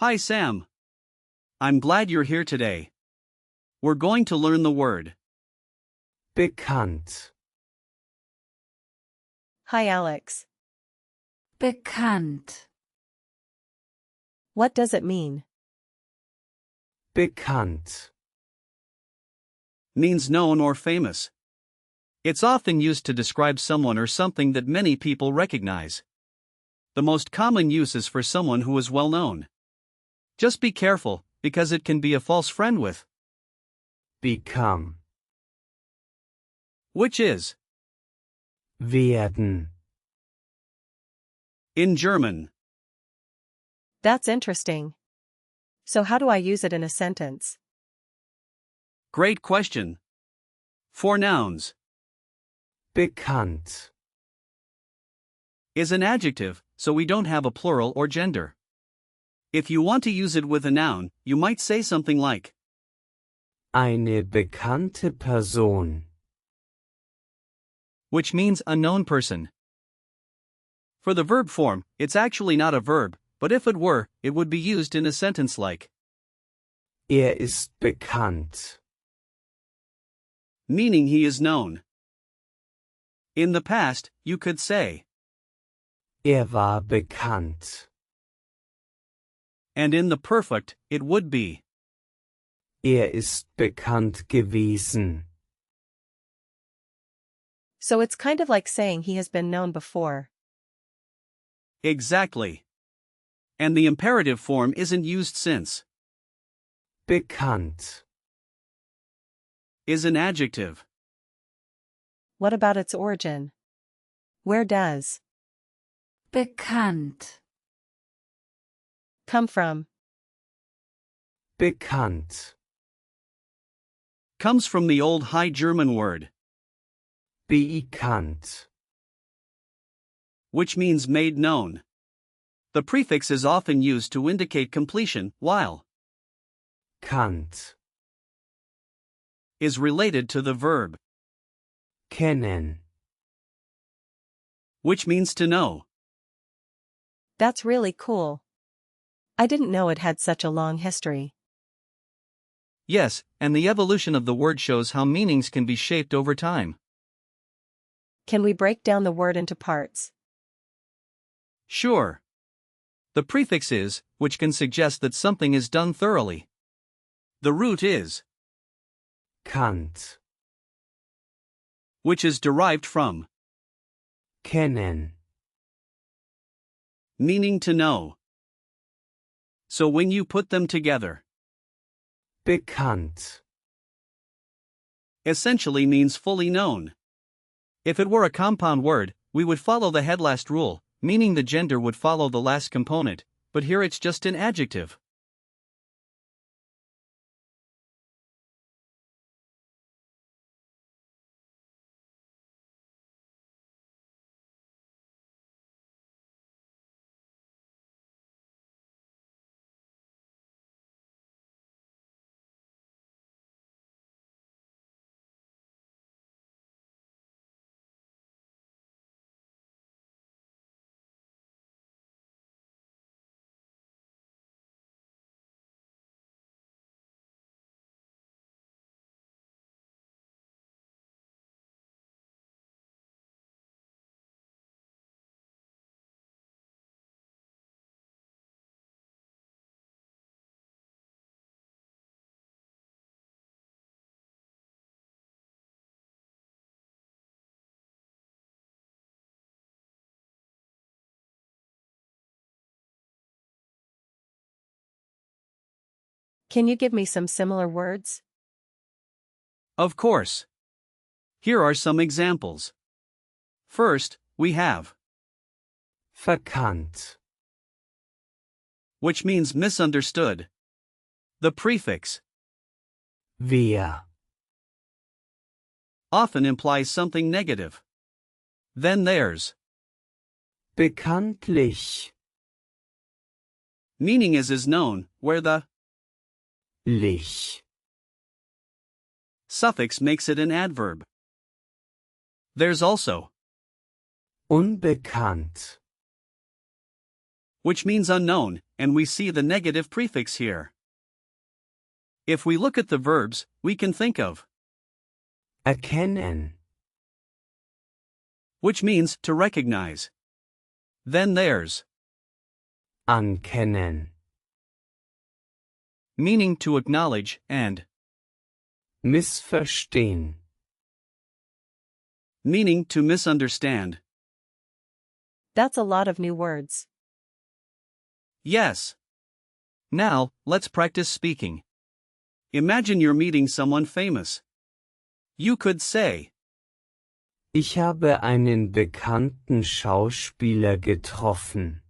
Hi Sam. I'm glad you're here today. We're going to learn the word bekannt, Hi Alex. bekannt, What does it mean? bekannt, means known or famous. It's often used to describe someone or something that many people recognize. The most common use is for someone who is well known. Just be careful, because it can be a false friend with, become, which is, werden, in German. That's interesting. So how do I use it in a sentence? Great question. For nouns, bekannt, is an adjective, so we don't have a plural or gender. If you want to use it with a noun, you might say something like, eine bekannte Person, which means a known person. For the verb form, it's actually not a verb, but if it were, it would be used in a sentence like, ist bekannt, meaning he is known. In the past, you could say, war bekannt, and in the perfect, it would be, ist bekannt gewesen. So it's kind of like saying he has been known before. exactly. And the imperative form isn't used since, Bekannt, is an adjective. What about its origin? Where does bekannt, come from? bekannt, Comes from the Old High German word, bekannt, which means made known. The prefix is often used to indicate completion, while kannt, is related to the verb, kennen, which means to know. That's really cool. I didn't know it had such a long history. Yes, and the evolution of the word shows how meanings can be shaped over time. Can we break down the word into parts? Sure. The prefix is, which can suggest that something is done thoroughly. The root is, kannt, which is derived from, kennen, meaning to know. So when you put them together, bekannt, essentially means fully known. If it were a compound word, we would follow the head last rule, meaning the gender would follow the last component, but here it's just an adjective. Can you give me some similar words? Of course. Here are some examples. First, we have, verkannt, which means misunderstood. The prefix, wer, often implies something negative. Then there's, bekanntlich, meaning is known, where the lich, suffix makes it an adverb. There's also, unbekannt, which means unknown, and we see the negative prefix here. If we look at the verbs, we can think of erkennen, which means to recognize. Then there's ankennen, meaning to acknowledge, and missverstehen, meaning to misunderstand. That's a lot of new words. Yes. Now, let's practice speaking. Imagine you're meeting someone famous. You could say, ich habe einen bekannten Schauspieler getroffen.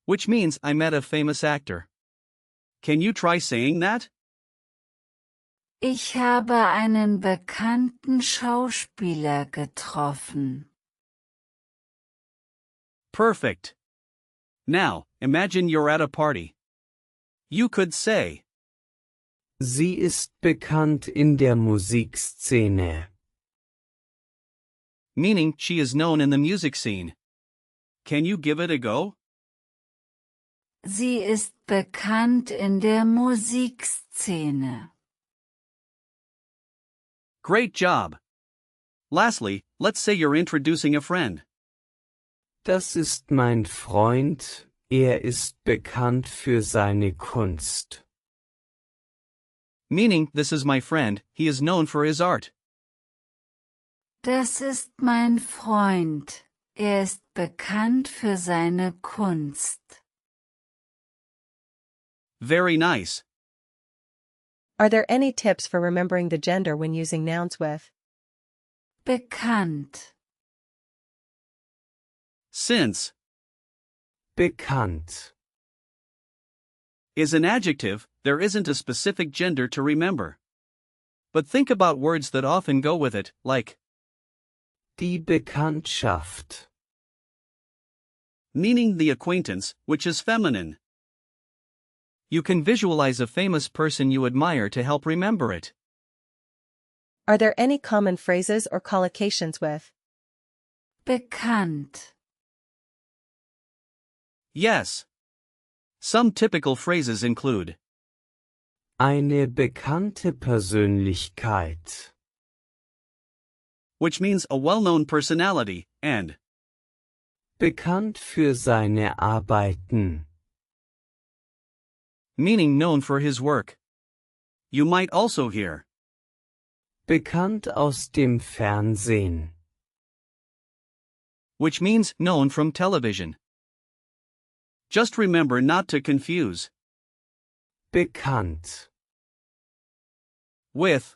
which means I met a famous actor. Can you try saying that? Ich habe einen bekannten Schauspieler getroffen. Perfect. Now, imagine you're at a party. You could say, Sie ist bekannt in der Musikszene. meaning she is known in the music scene. Can you give it a go? Sie ist bekannt in der Musikszene. Great job. Lastly, let's say you're introducing a friend. Das ist mein Freund, ist bekannt für seine Kunst. Meaning, this is my friend, he is known for his art. Das ist mein Freund. Ist bekannt für seine Kunst. Very nice. Are there any tips for remembering the gender when using nouns with Bekannt. Since Bekannt. is an adjective, there isn't a specific gender to remember. But think about words that often go with it, like Die Bekanntschaft. meaning the acquaintance, which is feminine. You can visualize a famous person you admire to help remember it. Are there any common phrases or collocations with Bekannt. Yes. Some typical phrases include Eine bekannte Persönlichkeit. which means a well-known personality, and Bekannt für seine Arbeiten. meaning known for his work. You might also hear Bekannt aus dem Fernsehen. which means known from television. Just remember not to confuse Bekannt. with,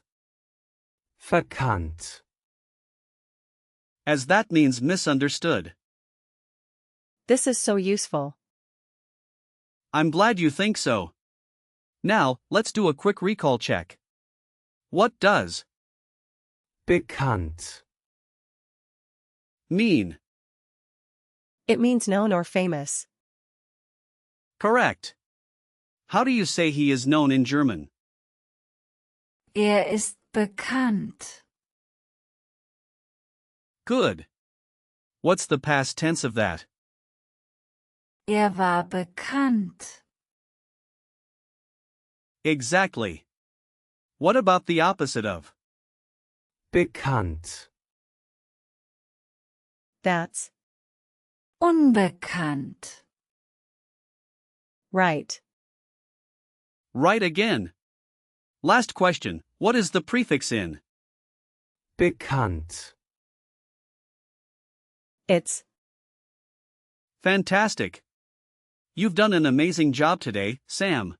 Verkannt. as that means misunderstood. This is so useful. I'm glad you think so. Now, let's do a quick recall check. What does Bekannt. mean? It means known or famous. Correct. How do you say he is known in German? Ist bekannt. Good. What's the past tense of that? War bekannt. Exactly. What about the opposite of Bekannt. That's Unbekannt. right. right again? Last question, what is the prefix in? Bekannt. It's Fantastic. You've done an amazing job today, Sam.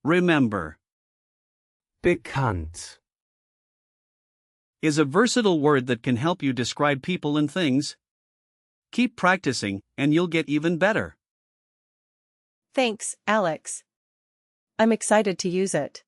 Remember, Bekannt. is a versatile word that can help you describe people and things. Keep practicing, and you'll get even better. Thanks, Alex. I'm excited to use it.